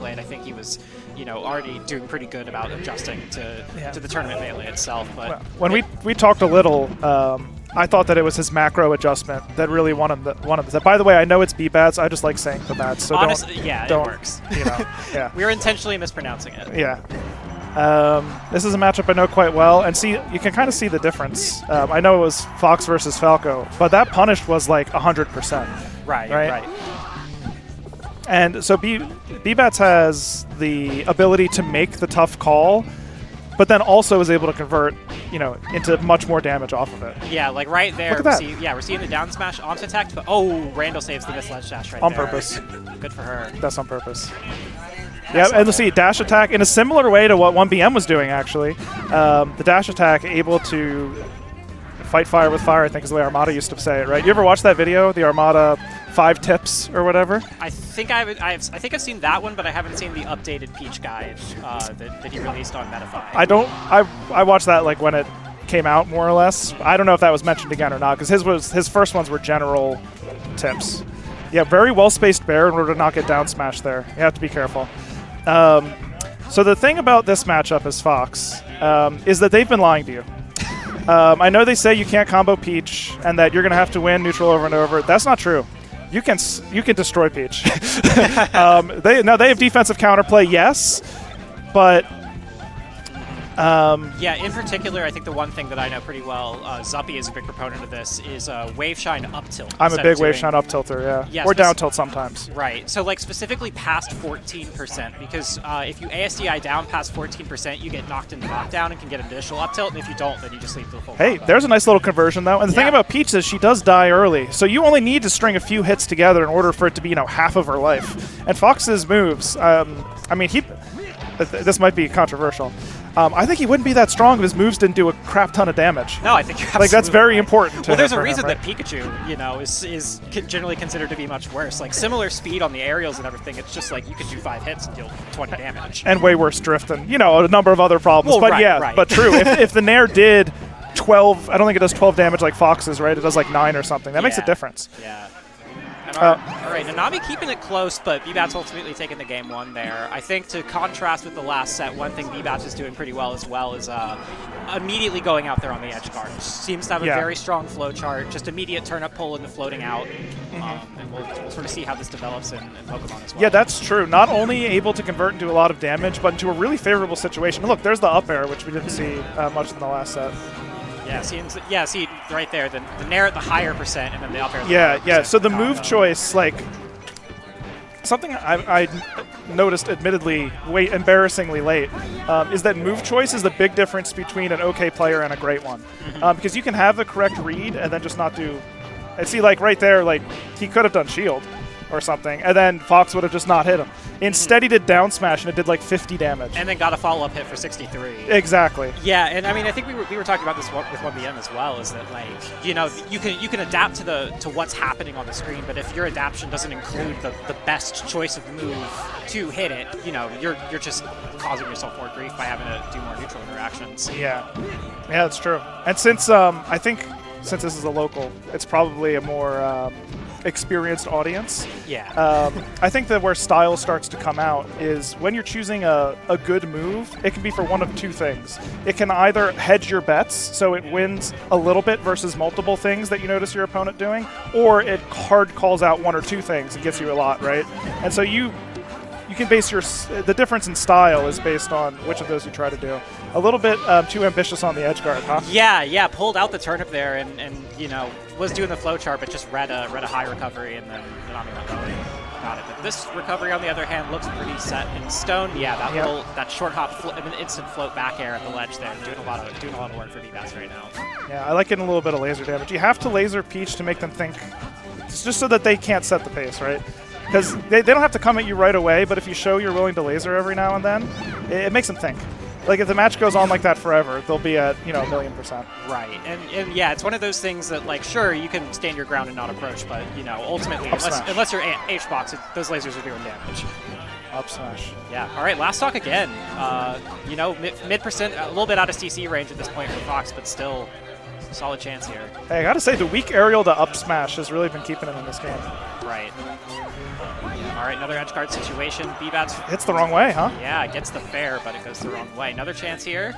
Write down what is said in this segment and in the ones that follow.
played, I think he was, already doing pretty good about adjusting to the tournament melee itself. But when we talked a little, I thought that it was his macro adjustment that really won him the set. By the way, I know it's Bbatts. I just like saying Bbatts. So honestly, don't, it works. Yeah. We were intentionally mispronouncing it. Yeah. This is a matchup I know quite well, and you can kind of see the difference. I know it was Fox versus Falco, but that punish was like 100%. Right. And so Bbatts has the ability to make the tough call, but then also is able to convert, into much more damage off of it. Yeah, like right there. Look at that. We're seeing the down smash onto tech, but Randall saves the misled dash right on there. On purpose. Good for her. That's on purpose. Yeah, and let's see, dash attack in a similar way to what 1BM was doing, actually. The dash attack able to fight fire with fire, I think is the way Armada used to say it, right? You ever watch that video, the Armada 5 tips or whatever? I think I've seen that one, but I haven't seen the updated Peach guide that he released on Metafy. I watched that like when it came out, more or less. I don't know if that was mentioned again or not, because his first ones were general tips. Yeah, very well-spaced bear in order to not get down smashed there. You have to be careful. So the thing about this matchup as Fox is that they've been lying to you. I know they say you can't combo Peach and that you're going to have to win neutral over and over. That's not true. You can destroy Peach. They have defensive counterplay, yes, but yeah, in particular, I think the one thing that I know pretty well, Zuppy is a big proponent of this, is Wave Shine up tilt. I'm a big Wave Shine up tilter, yeah. Or down tilt sometimes. Right. So like specifically past 14%, because if you ASDI down past 14%, you get knocked into knockdown and can get an additional up tilt, and if you don't, then you just leave the full Hey, combo. There's a nice little conversion though. And the thing about Peach is she does die early, so you only need to string a few hits together in order for it to be, half of her life. And Fox's moves, this might be controversial. I think he wouldn't be that strong if his moves didn't do a crap ton of damage. No, I think you're like that's very important. Well, there's a reason that Pikachu, is generally considered to be much worse. Like similar speed on the aerials and everything. It's just like you could do 5 hits and deal 20 damage. And way worse drift and a number of other problems. Well, but but true. if the Nair did 12, I don't think it does 12 damage like Fox's, right? It does like 9 or something. That makes a difference. Yeah. All right, Nanami keeping it close, but Bbatts ultimately taking the game 1 there. I think to contrast with the last set, one thing Bbatts is doing pretty well as well is immediately going out there on the edge guard. Seems to have a very strong flow chart, just immediate turn-up pull into floating out. And we'll sort of see how this develops in Pokemon as well. Yeah, that's true. Not only able to convert into a lot of damage, but into a really favorable situation. Look, there's the up air, which we didn't see much in the last set. Yeah, see right there, the Nair at the higher percent, and then the up air. Yeah. So the move choice, like something I noticed, admittedly, embarrassingly late, is that move choice is the big difference between an okay player and a great one, because you can have the correct read and then just not do. And see, like right there, like he could have done shield or something, and then Fox would have just not hit him. Instead, he did down smash, and it did like 50 damage. And then got a follow-up hit for 63. Exactly. Yeah, and I mean, I think we were talking about this with 1BM as well, is that like, you can adapt to what's happening on the screen, but if your adaptation doesn't include the best choice of move to hit it, you're just causing yourself more grief by having to do more neutral interactions. Yeah, that's true. And since I think since this is a local, it's probably a more experienced audience. Yeah. I think that where style starts to come out is when you're choosing a good move, it can be for one of two things. It can either hedge your bets, so it wins a little bit versus multiple things that you notice your opponent doing, or it hard calls out one or two things and gets you a lot, right? And so you can base the difference in style is based on which of those you try to do. A little bit too ambitious on the edge guard, huh? Yeah, pulled out the turnip there and was doing the flow chart, but just read a high recovery and then Nanami went going. Got it. But this recovery, on the other hand, looks pretty set in stone. Yeah, that short hop, instant float back air at the ledge there, doing a lot of work for Bbatts right now. Yeah, I like getting a little bit of laser damage. You have to laser Peach to make them think, just so that they can't set the pace, right? Because they don't have to come at you right away, but if you show you're willing to laser every now and then, it makes them think. Like, if the match goes on like that forever, they'll be at, 1,000,000%. Right. And yeah, it's one of those things that, like, sure, you can stand your ground and not approach, but, ultimately, unless you're H-box, those lasers are doing damage. Up smash. Yeah. All right, last stock again. Mid-percent, a little bit out of CC range at this point for Fox, but still solid chance here. Hey, I gotta say, the weak aerial to up smash has really been keeping him in this game. Right. All right, another edge guard situation. Bbatts It's the wrong way, huh? Yeah, it gets the fair, but it goes the wrong way. Another chance here.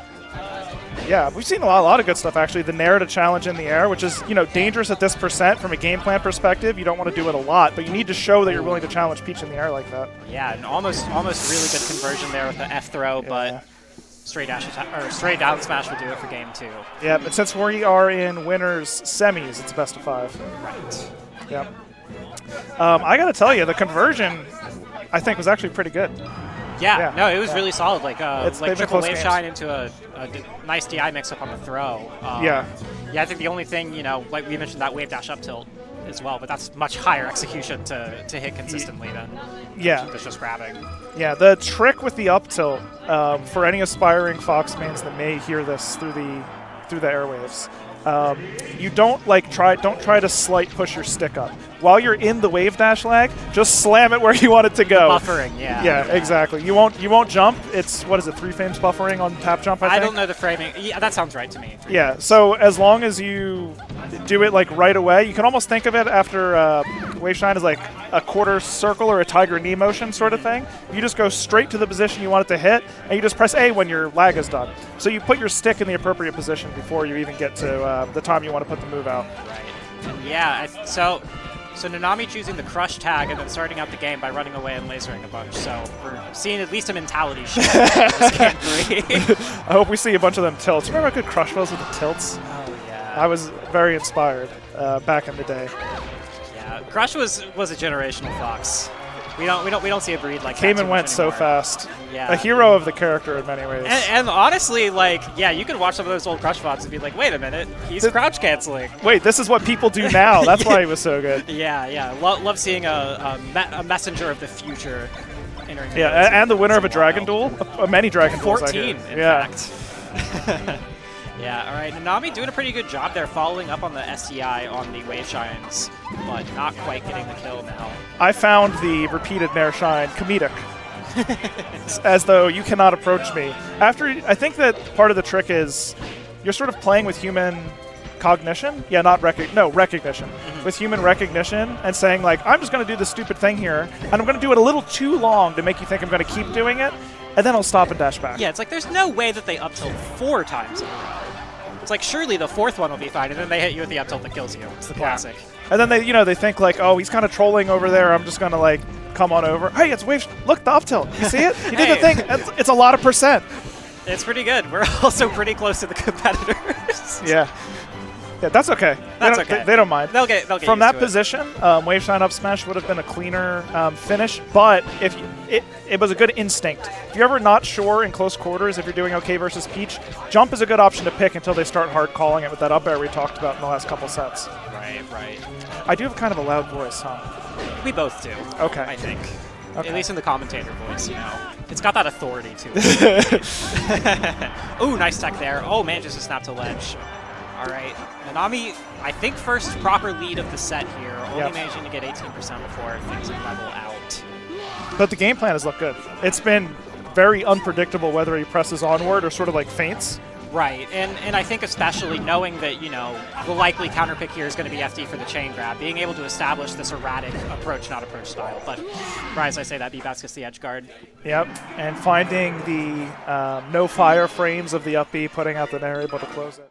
Yeah, we've seen a lot of good stuff, actually. The Nair to challenge in the air, which is, dangerous at this percent from a game plan perspective. You don't want to do it a lot, but you need to show that you're willing to challenge Peach in the air like that. Yeah, and almost really good conversion there with the F throw, but straight dash attack, or straight down smash would do it for game 2. Yeah, but since we are in winners semis, it's best of 5. Right. Yep. I got to tell you, the conversion, I think, was actually pretty good. Yeah, no, it was really solid. Like triple wave games. shine into a nice DI mix up on the throw. Yeah, I think the only thing, like we mentioned that wave dash up tilt as well, but that's much higher execution to hit consistently than just grabbing. Yeah, the trick with the up tilt, for any aspiring Fox mains that may hear this through the airwaves, you don't try to slight push your stick up. While you're in the wave dash lag, just slam it where you want it to go. Buffering, yeah. Yeah, exactly. You won't jump. It's, what is it, 3 frames buffering on tap jump, I think? I don't know the framing. Yeah, that sounds right to me. Yeah, so as long as you do it right away, you can almost think of it after wave shine as like a quarter circle or a tiger knee motion sort of thing. You just go straight to the position you want it to hit, and you just press A when your lag is done. So you put your stick in the appropriate position before you even get to the time you want to put the move out. Right. And yeah, so Nanami choosing the crush tag and then starting out the game by running away and lasering a bunch. So we're seeing at least a mentality shift in this game 3. I hope we see a bunch of them tilts. Remember how good Crush was with the tilts? Oh, yeah. I was very inspired back in the day. Yeah, Crush was a generational Fox. We don't see a breed like Came that and went so fast. Yeah. A hero of the character in many ways. And honestly, you could watch some of those old Crush VODs and be like, wait a minute, he's crouch canceling. Wait, this is what people do now. That's why he was so good. Yeah. Love seeing a messenger of the future entering. Yeah, and the winner of a Dragon Duel, many Dragon Duels. 14, in fact. Yeah, all right. Nanami doing a pretty good job there, following up on the STI on the Wave Shines, but not quite getting the kill now. I found the repeated Nair Shine comedic. As though you cannot approach me. I think that part of the trick is you're sort of playing with human cognition. Yeah, recognition. With human recognition and saying, I'm just going to do this stupid thing here, and I'm going to do it a little too long to make you think I'm going to keep doing it, and then I'll stop and dash back. Yeah, it's like there's no way that they up tilt 4 times in a row. It's like surely the 4th one will be fine, and then they hit you with the up tilt that kills you. It's the classic. And then they think oh, he's kind of trolling over there. I'm just going to come on over. Hey, it's wave. Look, the up tilt. You see it? He did the thing. It's a lot of percent. It's pretty good. We're also pretty close to the competitors. Yeah. Yeah, that's okay. That's okay. They don't mind. They'll get from that position. Wave shine up smash would have been a cleaner finish, but if it was a good instinct. If you're ever not sure in close quarters if you're doing okay versus Peach, jump is a good option to pick until they start hard calling it with that up air we talked about in the last couple sets. Right. I do have kind of a loud voice, huh? We both do. Okay. I think. Okay. At least in the commentator voice, It's got that authority to it. Ooh, nice tech there. Oh, manages to snap to ledge. All right. Nanami, I think first proper lead of the set here. Only managing to get 18% before things level out. But the game plan has looked good. It's been very unpredictable whether he presses onward or sort of feints. Right, and I think especially knowing that, the likely counterpick here is going to be FD for the chain grab, being able to establish this erratic approach, not approach style. But, as I say that, Bbatts gets the edge guard. Yep, and finding the no fire frames of the up B, putting out the Nair, able to close it.